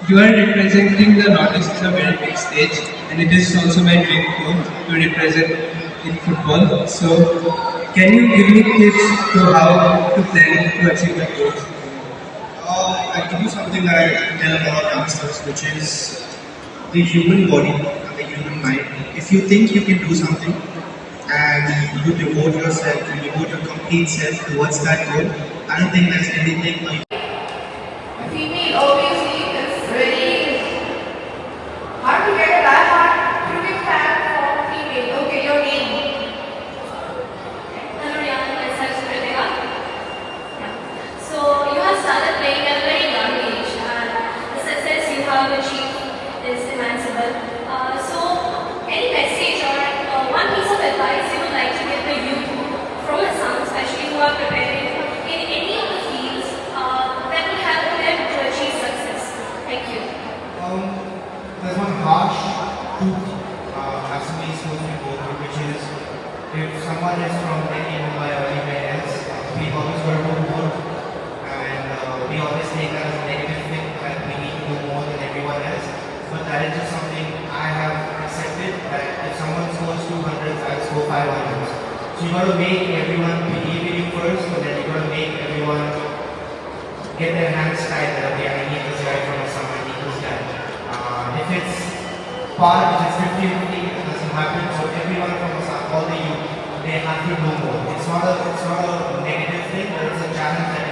You are representing the Northeast is a very big stage, and it is also my dream to represent in football. So, can you give me tips to how to plan to achieve the goals? I'll give you something that I tell about youngsters, which is the human body and the human mind. If you think you can do something and you devote yourself, you devote your complete self towards that goal, I don't think there's anything you Female obviously is very hard to get that hard to get fan for female. Okay, your name. Hello, Riyan. Myself, Riyan. Yeah. So you have started playing at a very young age, and the success you have achieved is immensible. So, any message or one piece of advice you would like to give the youth from a son, especially who are preparing in any of the fields that will help them to achieve success? Thank you. there's one harsh truth actually supposed to be go through, which is if someone is from any Mumbai or anywhere else, we always go to work and we always take that as a negative thing that we need to do more than everyone else. But that is just something I have accepted that if someone scores 200s, I'll score 500s. So you got to make everyone believe in you first, but then you got to make everyone get their hands tied that okay, I need this guy from a summer, I need this guy. If it's part, if it's 50-50, it doesn't happen. So everyone from all the youth, they have to do more. It's not a negative thing, but it's a challenge that